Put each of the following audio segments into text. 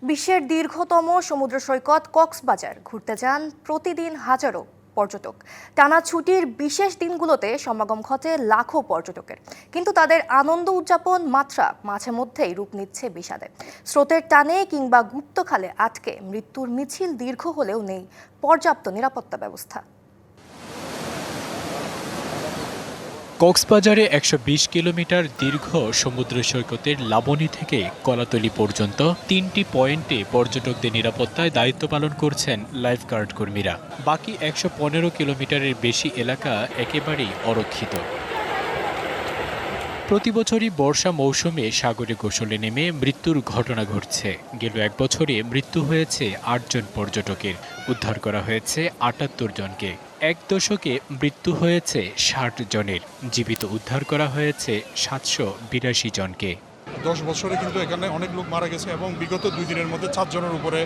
বিশ্বের দীর্ঘতম সমুদ্র সৈকত কক্সবাজার ঘুরতে যান প্রতিদিন হাজারো পর্যটক। টানা ছুটির বিশেষ দিনগুলোতে সমাগম ঘটে লাখো পর্যটকের, কিন্তু তাদের আনন্দ উদযাপন মাত্রা মাঝে মধ্যেই রূপ নিচ্ছে বিষাদে। স্রোতের টানে কিংবা গুপ্তখালে আটকে মৃত্যুর মিছিল দীর্ঘ হলেও নেই পর্যাপ্ত নিরাপত্তা ব্যবস্থা। কক্সবাজারে ১২০ কিলোমিটার দীর্ঘ সমুদ্র সৈকতের লাবণী থেকে কলাতলী পর্যন্ত ৩টি পয়েন্টে পর্যটকদের নিরাপত্তায় দায়িত্ব পালন করছেন লাইফগার্ড কর্মীরা। বাকি ১১৫ কিলোমিটারের বেশি এলাকা একেবারেই অরক্ষিত। প্রতিবছরই বর্ষা মৌসুমে সাগরে গোসলে নেমে মৃত্যুর ঘটনা ঘটছে। গেল এক বছরে মৃত্যু হয়েছে ৮ জন পর্যটকের, উদ্ধার করা হয়েছে ৭৮ জনকে। এক দশকে মৃত্যু হয়েছে ৬০ জনের, জীবিত উদ্ধার করা হয়েছে ৭৮২ জনকে। 10 বছরে কিন্তু এখানে অনেক লোক মারা গেছে এবং বিগত 2 দিনের মধ্যে 4 জনের উপরে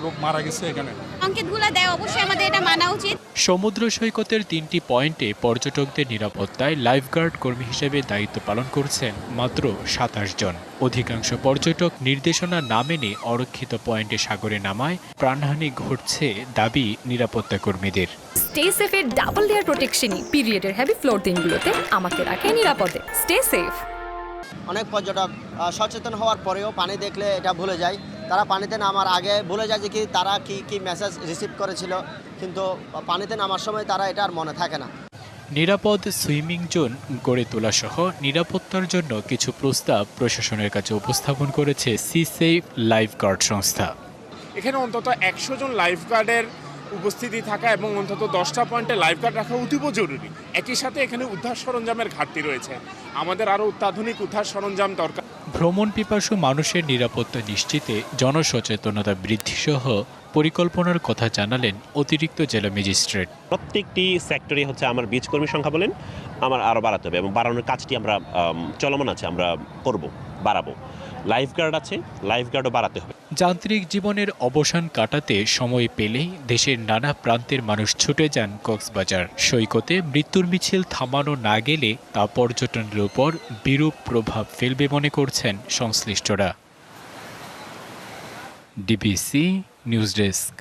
লোক মারা গেছে এখানে। সংকেতগুলো দেয়, অবশ্যই আমাদের এটা মানা উচিত। সমুদ্র সৈকতের 3টি পয়েন্টে পর্যটকদের নিরাপত্তায় লাইফগার্ড কর্মী হিসেবে দায়িত্ব পালন করছেন মাত্র 27 জন। অধিকাংশ পর্যটক নির্দেশনা না মেনে অরক্ষিত পয়েন্টে সাগরে নামায় প্রাণহানি ঘটছে দাবি নিরাপত্তা কর্মীদের। স্টে সেফের ডাবল লেয়ার প্রোটেকশনই পিরিয়ডের হেভি ফ্লোর দিনগুলোতে আমাকে রাখে নিরাপদে। Stay safe. অনেক পর্যটক সচেতন হওয়ার পরেও পানি দেখলে এটা ভুলে যায়। তারা পানিতে নামার আগে ভুলে যায় যে কি তারা কি মেসেজ রিসিভ করেছিল, কিন্তু পানিতে নামার সময় তারা এটা আর মনে থাকে না। নিরাপদ সুইমিং জোন গড়ে তোলা সহ নিরাপত্তার জন্য কিছু প্রস্তাব প্রশাসনের কাছে উপস্থাপন করেছে সি সেফ লাইফগার্ড সংস্থা। এখানে অন্তত 100 জন লাইফগার্ডের উপস্থিতি থাকা এবং অন্তত 10টা পয়েন্টে লাইফগার্ড রাখা অতীব জরুরি। একই সাথে এখানে উদ্ধার সরঞ্জামের ঘাটতি রয়েছে, আমাদের আরও অত্যাধুনিক উদ্ধার সরঞ্জাম দরকার। ভ্রমণ পিপাসু মানুষের নিরাপত্তা নিশ্চিতে জনসচেতনতা বৃদ্ধি সহ পরিকল্পনার কথা জানালেন অতিরিক্ত জেলা ম্যাজিস্ট্রেট। প্রত্যেকটি সেক্টরে আমার বীজ কর্মী সংখ্যা বলেন আমার আরও বাড়াতে হবে এবং বাড়ানোর কাজটি আমরা চলমান আছে, আমরা বাড়াবো। লাইফগার্ড আছে, লাইফগার্ডও বাড়াতে হবে। যান্ত্রিক জীবনের অবসান কাটাতে সময় পেলেই দেশের নানা প্রান্তের মানুষ ছুটে যান কক্সবাজার সৈকতে। মৃত্যুর মিছিল থামানো না গেলে তা পর্যটনের উপর বিরূপ প্রভাব ফেলবে মনে করছেন সংশ্লিষ্টরা। DBC news desk.